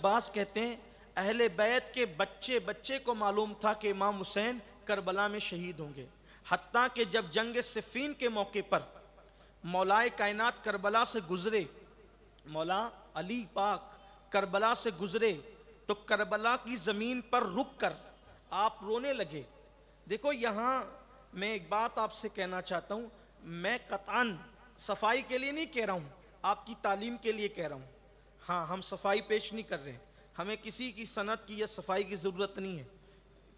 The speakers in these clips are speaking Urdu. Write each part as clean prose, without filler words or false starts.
عباس کہتے ہیں اہل بیت کے بچے بچے کو معلوم تھا کہ امام حسین کربلا میں شہید ہوں گے، حتیٰ کہ جب جنگ صفین کے موقع پر مولا کائنات کربلا سے گزرے، مولا علی پاک کربلا سے گزرے تو کربلا کی زمین پر رک کر آپ رونے لگے۔ دیکھو یہاں میں ایک بات آپ سے کہنا چاہتا ہوں، میں قطعاً صفائی کے لیے نہیں کہہ رہا ہوں، آپ کی تعلیم کے لیے کہہ رہا ہوں۔ ہاں ہم صفائی پیش نہیں کر رہے، ہمیں کسی کی صنعت کی یا صفائی کی ضرورت نہیں ہے،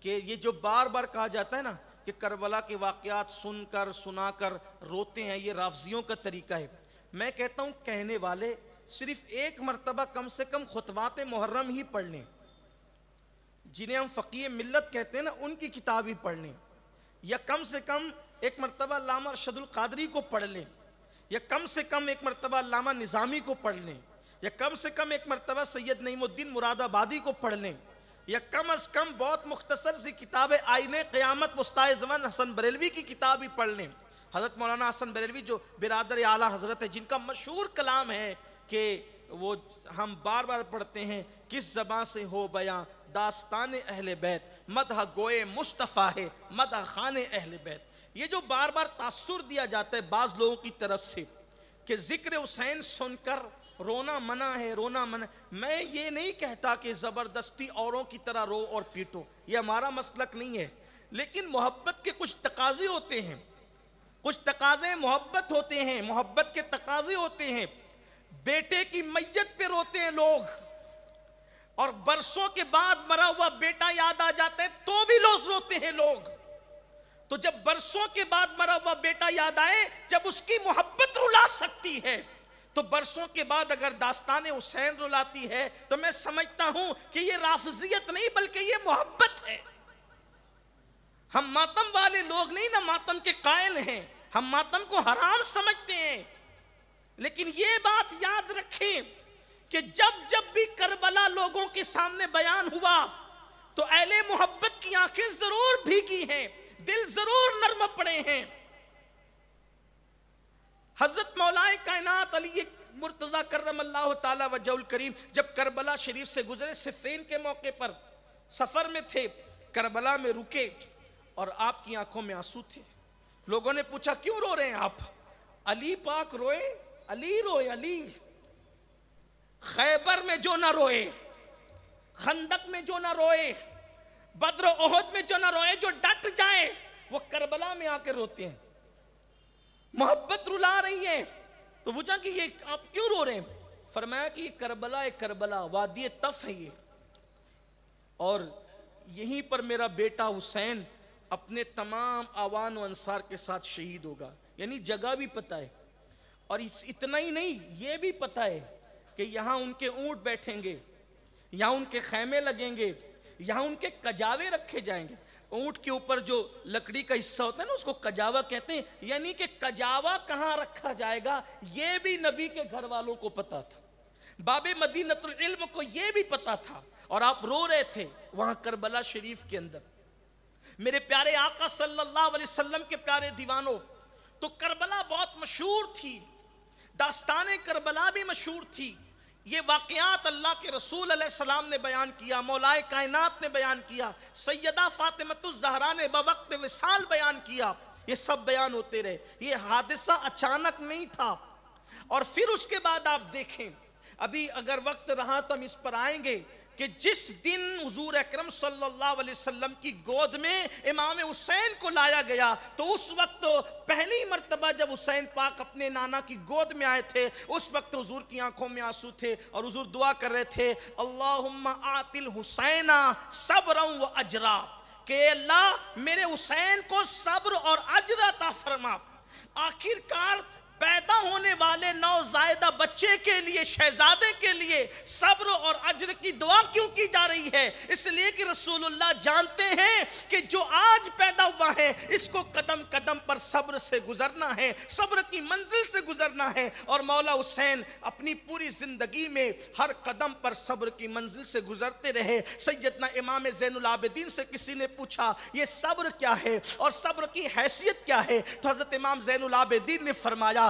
کہ یہ جو بار بار کہا جاتا ہے نا کہ کربلا کے واقعات سن کر سنا کر روتے ہیں، یہ رافضیوں کا طریقہ ہے۔ میں کہتا ہوں کہنے والے صرف ایک مرتبہ کم سے کم خطبات محرم ہی پڑھ لیں، جنہیں ہم فقیہ ملت کہتے ہیں نا، ان کی کتاب ہی پڑھ لیں، یا کم سے کم ایک مرتبہ علامہ ارشد القادری کو پڑھ لیں، یا کم سے کم ایک مرتبہ علامہ نظامی کو پڑھ لیں، یا کم سے کم ایک مرتبہ سید نعیم الدین مراد آبادی کو پڑھ لیں، یا کم از کم بہت مختصر سی کتاب آئین قیامت وسطائے زمان حسن بریلوی کی کتاب ہی پڑھ لیں۔ حضرت مولانا حسن بریلوی جو برادر اعلیٰ حضرت ہے، جن کا مشہور کلام ہے کہ وہ ہم بار بار پڑھتے ہیں، کس زبان سے ہو بیاں داستان اہل بیت، مدح گوئے مصطفیٰ ہے مدح خان اہل بیت۔ یہ جو بار بار تاثر دیا جاتا ہے بعض لوگوں کی طرف سے کہ ذکر حسین سن کر رونا منع ہے، رونا منع، میں یہ نہیں کہتا کہ زبردستی اوروں کی طرح رو اور پیٹو، یہ ہمارا مسلک نہیں ہے، لیکن محبت کے کچھ تقاضے ہوتے ہیں، کچھ تقاضے محبت ہوتے ہیں، محبت کے تقاضے ہوتے ہیں۔ بیٹے کی میت پہ روتے ہیں لوگ، اور برسوں کے بعد مرا ہوا بیٹا یاد آ جاتا ہے تو بھی لوگ روتے ہیں لوگ۔ تو جب برسوں کے بعد مرا ہوا بیٹا یاد آئے، جب اس کی محبت رلا سکتی ہے، تو برسوں کے بعد اگر داستان حسین رلاتی ہے تو میں سمجھتا ہوں کہ یہ رافضیت نہیں بلکہ یہ محبت ہے۔ ہم ماتم والے لوگ نہیں نا، ماتم کے قائل ہیں، ہم ماتم کو حرام سمجھتے ہیں، لیکن یہ بات یاد رکھیں کہ جب جب بھی کربلا لوگوں کے سامنے بیان ہوا تو اہل محبت کی آنکھیں ضرور بھیگی ہیں، دل ضرور نرم پڑے ہیں۔ حضرت مولا کائنات علی مرتضیٰ کرم اللہ تعالی وجہ الکریم جب کربلا شریف سے گزرے، صفین کے موقع پر سفر میں تھے، کربلا میں رکے اور آپ کی آنکھوں میں آنسو تھے۔ لوگوں نے پوچھا کیوں رو رہے ہیں آپ؟ علی پاک روئے، علی روئے، علی خیبر میں جو نہ روئے، خندق میں جو نہ روئے، بدر و احد میں جو نہ روئے، جو ڈٹ جائے وہ کربلا میں آ کے روتے ہیں، محبت رلا رہی ہے۔ تو پوچھا کہ یہ آپ کیوں رو رہے ہیں؟ فرمایا کہ یہ کربلا وادی طف ہے یہ، اور یہیں پر میرا بیٹا حسین اپنے تمام آوان و انصار کے ساتھ شہید ہوگا۔ یعنی جگہ بھی پتہ ہے، اور اتنا ہی نہیں، یہ بھی پتہ ہے کہ یہاں ان کے اونٹ بیٹھیں گے، یہاں ان کے خیمے لگیں گے، یہاں ان کے کجاوے رکھے جائیں گے۔ اونٹ کے اوپر جو لکڑی کا حصہ ہوتا ہے نا، اس کو کجاوا کہتے ہیں، یعنی کہ کجاوا کہاں رکھا جائے گا یہ بھی نبی کے گھر والوں کو پتا تھا، باب مدینۃ العلم کو یہ بھی پتا تھا، اور آپ رو رہے تھے وہاں کربلا شریف کے اندر۔ میرے پیارے آقا صلی اللہ علیہ وسلم کے پیارے دیوانوں، تو کربلا بہت مشہور تھی، داستان کربلا بھی مشہور تھی، یہ واقعات اللہ کے رسول علیہ السلام نے بیان کیا، مولا کائنات نے بیان کیا، سیدہ فاطمۃ الزہرا نے بوقت وصال بیان کیا، یہ سب بیان ہوتے رہے، یہ حادثہ اچانک نہیں تھا۔ اور پھر اس کے بعد آپ دیکھیں، ابھی اگر وقت رہا تو ہم اس پر آئیں گے کہ جس دن حضور اکرم صلی اللہ علیہ وسلم کی گود میں امام حسین کو لایا گیا، تو اس وقت پہلی مرتبہ جب حسین پاک اپنے نانا کی گود میں آئے تھے، اس وقت حضور کی آنکھوں میں آنسو تھے، اور حضور دعا کر رہے تھے اللہم آت الحسین صبرا و اجرا، کہ اللہ میرے حسین کو صبر اور اجر عطا فرما۔ آخرکار پیدا ہونے والے نوزائیدہ بچے کے لیے، شہزادے کے لیے صبر اور اجر کی دعا کیوں کی جا رہی ہے؟ اس لیے کہ رسول اللہ جانتے ہیں کہ جو آج پیدا ہوا ہے اس کو قدم قدم پر صبر سے گزرنا ہے، صبر کی منزل سے گزرنا ہے، اور مولا حسین اپنی پوری زندگی میں ہر قدم پر صبر کی منزل سے گزرتے رہے۔ سیدنا امام زین العابدین سے کسی نے پوچھا یہ صبر کیا ہے اور صبر کی حیثیت کیا ہے؟ تو حضرت امام زین العابدین نے فرمایا